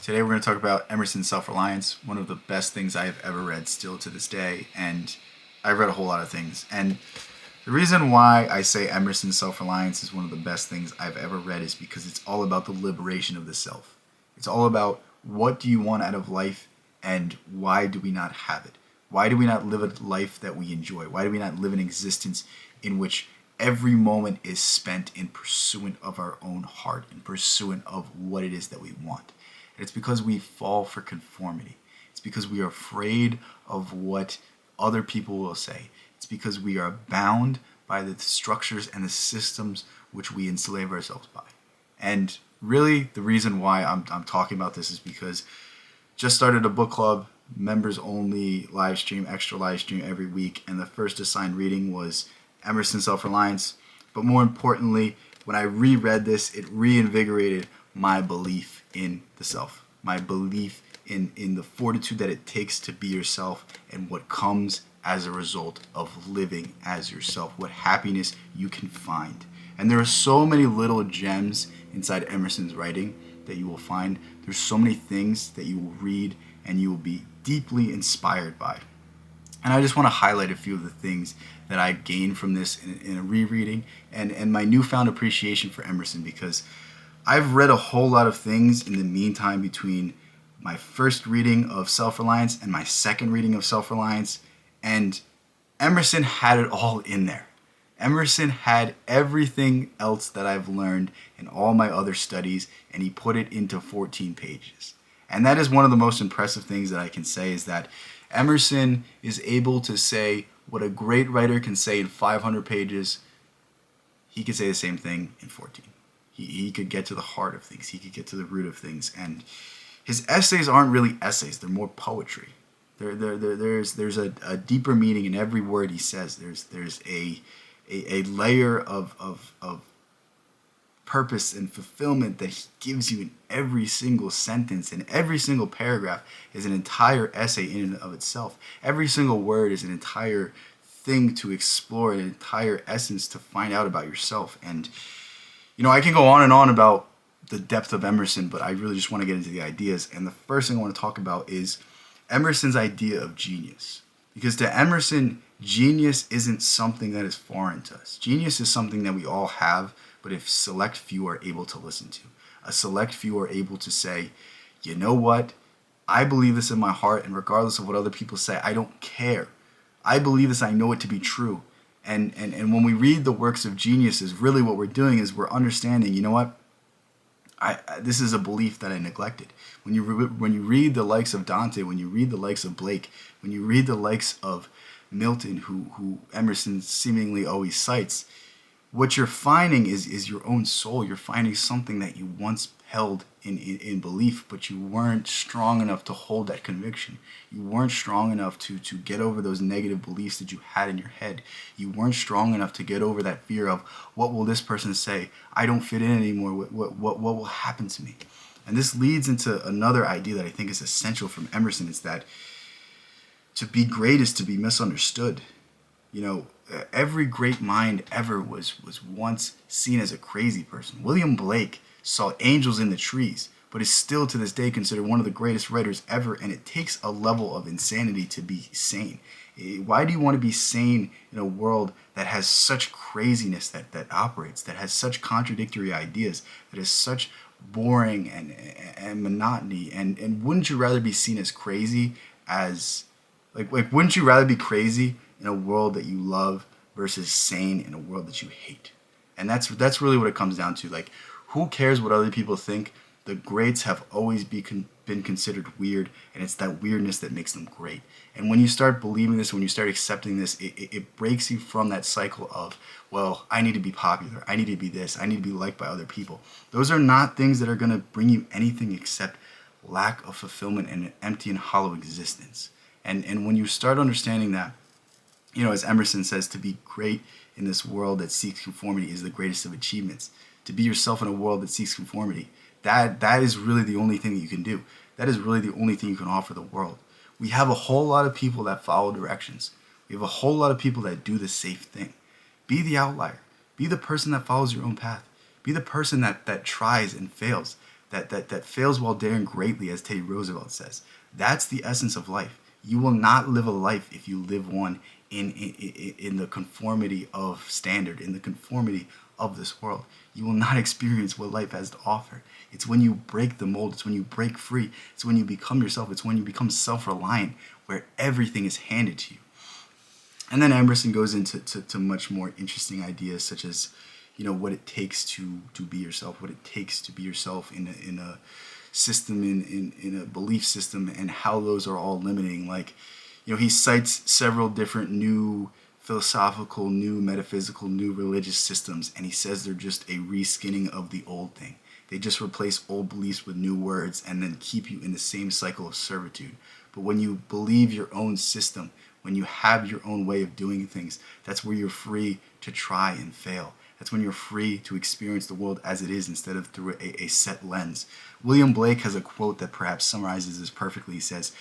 Today we're going to talk about Emerson's Self-Reliance, one of the best things I have ever read still to this day, and I've read a whole lot of things. And the reason why I say Emerson's Self-Reliance is one of the best things I've ever read is because it's all about the liberation of the self. It's all about what do you want out of life and why do we not have it? Why do we not live a life that we enjoy? Why do we not live an existence in which every moment is spent in pursuit of our own heart, in pursuit of what it is that we want? And it's because we fall for conformity. It's because we are afraid of what other people will say. It's because we are bound by the structures and the systems which we enslave ourselves by. And really, the reason why I'm talking about this is because just started a book club, members only live stream, extra live stream every week, and the first assigned reading was Emerson's Self-Reliance. But more importantly, when I reread this, it reinvigorated my belief in the self, my belief in the fortitude that it takes to be yourself and what comes as a result of living as yourself, what happiness you can find. And there are so many little gems inside Emerson's writing that you will find. There's so many things that you will read and you will be deeply inspired by. And I just want to highlight a few of the things that I gained from this in a rereading and my newfound appreciation for Emerson, because I've read a whole lot of things in the meantime between my first reading of Self-Reliance and my second reading of Self-Reliance, and Emerson had it all in there. Emerson had everything else that I've learned in all my other studies, and he put it into 14 pages. And that is one of the most impressive things that I can say, is that Emerson is able to say what a great writer can say in 500 pages. He could say the same thing in 14. He could get to the heart of things. He could get to the root of things. And his essays aren't really essays. They're more poetry. There's a deeper meaning in every word he says. There's a layer of purpose and fulfillment that he gives you in every single sentence, and every single paragraph is an entire essay in and of itself. Every single word is an entire thing to explore, an entire essence to find out about yourself. And I can go on and on about the depth of Emerson, but I really just want to get into the ideas. And the first thing I want to talk about is Emerson's idea of genius. Because to Emerson, genius isn't something that is foreign to us. Genius is something that we all have, but if select few are able to listen to. A select few are able to say, you know what? I believe this in my heart, and regardless of what other people say, I don't care. I believe this, I know it to be true. And when we read the works of geniuses, really what we're doing is we're understanding, you know what? This is a belief that I neglected. When you read the likes of Dante, when you read the likes of Blake, when you read the likes of Milton, who Emerson seemingly always cites, what you're finding is your own soul. You're finding something that you once held in belief, but you weren't strong enough to hold that conviction. You weren't strong enough to get over those negative beliefs that you had in your head. You weren't strong enough to get over that fear of, what will this person say? I don't fit in anymore. What will happen to me? And this leads into another idea that I think is essential from Emerson. It's that to be great is to be misunderstood. Every great mind ever was once seen as a crazy person. William Blake saw angels in the trees, but is still to this day considered one of the greatest writers ever, and it takes a level of insanity to be sane. Why do you want to be sane in a world that has such craziness that operates, that has such contradictory ideas, that is such boring and monotony? And wouldn't you rather be seen as crazy as, like wouldn't you rather be crazy in a world that you love versus sane in a world that you hate? And that's really what it comes down to. Like, who cares what other people think? The greats have always been considered weird, and it's that weirdness that makes them great. And when you start believing this, when you start accepting this, it breaks you from that cycle of, well, I need to be popular, I need to be this, I need to be liked by other people. Those are not things that are going to bring you anything except lack of fulfillment and an empty and hollow existence. And when you start understanding that, as Emerson says, to be great in this world that seeks conformity is the greatest of achievements. To be yourself in a world that seeks conformity, that is really the only thing that you can do. That is really the only thing you can offer the world. We have a whole lot of people that follow directions. We have a whole lot of people that do the safe thing. Be the outlier. Be the person that follows your own path. Be the person that tries and fails. that fails while daring greatly, as Teddy Roosevelt says. That's the essence of life. You will not live a life if you live one in the conformity of standard, in the conformity of this world. You will not experience what life has to offer. It's when you break the mold, it's when you break free, it's when you become yourself, it's when you become self-reliant, where everything is handed to you. And then Emerson goes into to much more interesting ideas, such as, what it takes to be yourself, what it takes to be yourself in a system, in a belief system, and how those are all limiting. Like, he cites several different new philosophical, new metaphysical, new religious systems, and he says they're just a reskinning of the old thing. They just replace old beliefs with new words and then keep you in the same cycle of servitude. But when you believe your own system, when you have your own way of doing things, that's where you're free to try and fail. That's when you're free to experience the world as it is instead of through a set lens. William Blake has a quote that perhaps summarizes this perfectly. He says,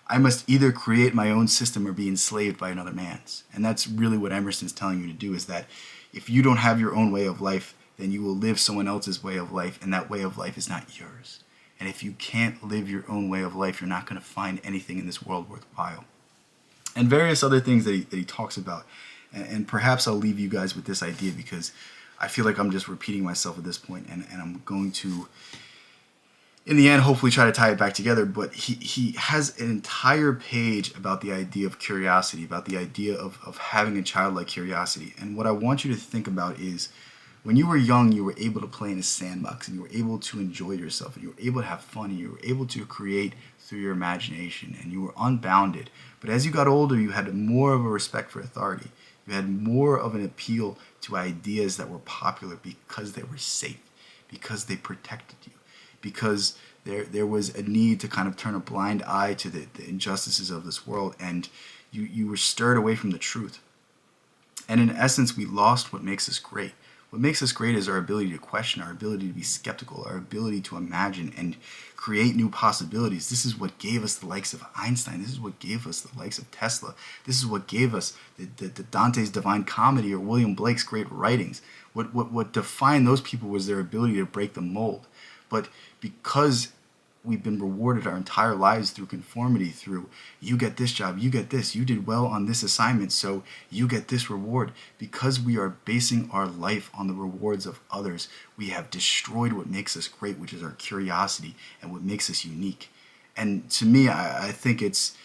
"I must either create my own system or be enslaved by another man's." And that's really what Emerson's telling you to do, is that if you don't have your own way of life, then you will live someone else's way of life, and that way of life is not yours. And if you can't live your own way of life, you're not going to find anything in this world worthwhile. And various other things that he talks about. And perhaps I'll leave you guys with this idea, because I feel like I'm just repeating myself at this point, and I'm going to, in the end, hopefully try to tie it back together. But he has an entire page about the idea of curiosity, about the idea of having a childlike curiosity. And what I want you to think about is, when you were young, you were able to play in a sandbox, and you were able to enjoy yourself, and you were able to have fun, and you were able to create through your imagination, and you were unbounded. But as you got older, you had more of a respect for authority. You had more of an appeal to ideas that were popular because they were safe, because they protected you, because there was a need to kind of turn a blind eye to the injustices of this world, and you were stirred away from the truth. And in essence, we lost what makes us great. What makes us great is our ability to question, our ability to be skeptical, our ability to imagine and create new possibilities. This is what gave us the likes of Einstein. This is what gave us the likes of Tesla. This is what gave us the Dante's Divine Comedy or William Blake's great writings. What defined those people was their ability to break the mold. But because we've been rewarded our entire lives through conformity, through you get this job, you get this, you did well on this assignment, so you get this reward. Because we are basing our life on the rewards of others, we have destroyed what makes us great, which is our curiosity and what makes us unique. And to me, I think it's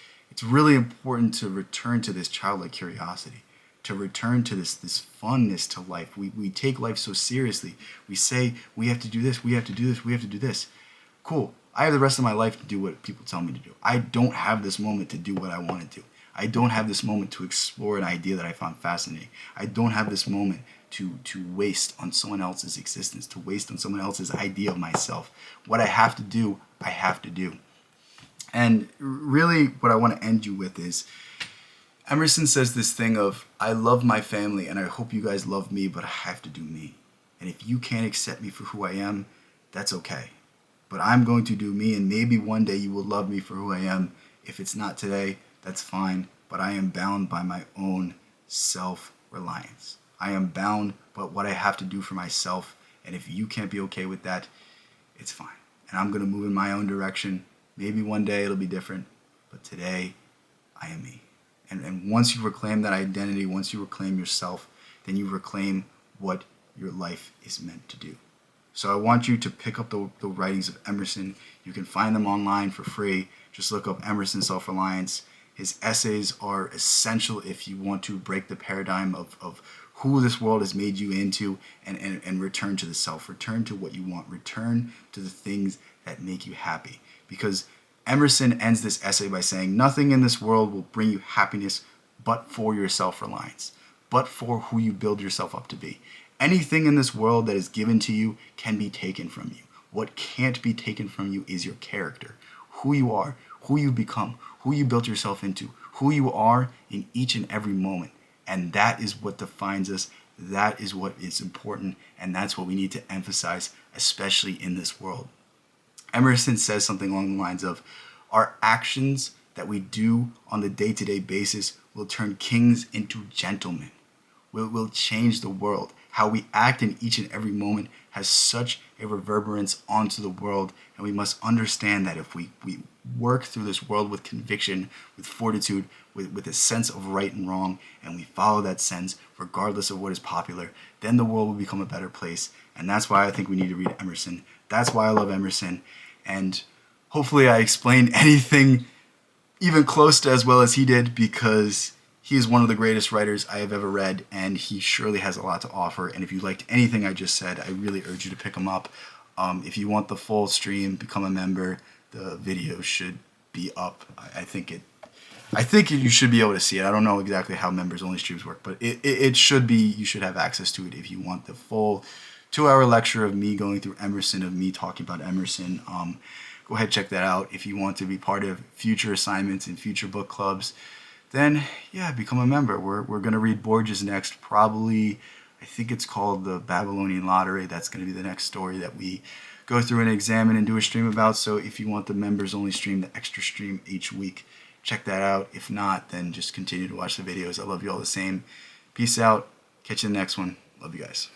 really important to return to this childlike curiosity, to return to this funness to life. We take life so seriously. We say, we have to do this, we have to do this, we have to do this. Cool. I have the rest of my life to do what people tell me to do. I don't have this moment to do what I want to do. I don't have this moment to explore an idea that I found fascinating. I don't have this moment to waste on someone else's existence, to waste on someone else's idea of myself. What I have to do, I have to do. And really what I want to end you with is, Emerson says this thing of, I love my family and I hope you guys love me, but I have to do me. And if you can't accept me for who I am, that's okay. But I'm going to do me, and maybe one day you will love me for who I am. If it's not today, that's fine. But I am bound by my own self-reliance. I am bound by what I have to do for myself. And if you can't be okay with that, it's fine. And I'm going to move in my own direction. Maybe one day it'll be different. But today, I am me. And once you reclaim that identity, once you reclaim yourself, then you reclaim what your life is meant to do. So I want you to pick up the writings of Emerson. You can find them online for free. Just look up Emerson Self-Reliance. His essays are essential if you want to break the paradigm of who this world has made you into and return to the self. Return to what you want. Return to the things that make you happy. Because Emerson ends this essay by saying, nothing in this world will bring you happiness but for your self-reliance, but for who you build yourself up to be. Anything in this world that is given to you can be taken from you. What can't be taken from you is your character, who you are, who you become, who you built yourself into, who you are in each and every moment. And that is what defines us. That is what is important. And that's what we need to emphasize, especially in this world. Emerson says something along the lines of, our actions that we do on the day-to-day basis will turn kings into gentlemen. Will change the world. How we act in each and every moment has such a reverberance onto the world, and we must understand that if we work through this world with conviction, with fortitude, with a sense of right and wrong, and we follow that sense regardless of what is popular, then the world will become a better place. And that's why I think we need to read Emerson. That's why I love Emerson. And hopefully I explained anything even close to as well as he did, because he is one of the greatest writers I have ever read, and he surely has a lot to offer. And if you liked anything I just said, I really urge you to pick him up. If you want the full stream, become a member. The video should be up. I think you should be able to see it. I don't know exactly how members only streams work, but it should be. You should have access to it if you want the full 2-hour lecture of me going through Emerson, of me talking about Emerson. Go ahead, check that out. If you want to be part of future assignments and future book clubs, then yeah, become a member. We're gonna read Borges next. Probably, I think it's called The Babylonian Lottery. That's gonna be the next story that we go through and examine and do a stream about. So if you want the members only stream, the extra stream each week, check that out. If not, then just continue to watch the videos. I love you all the same. Peace out. Catch you in the next one. Love you guys.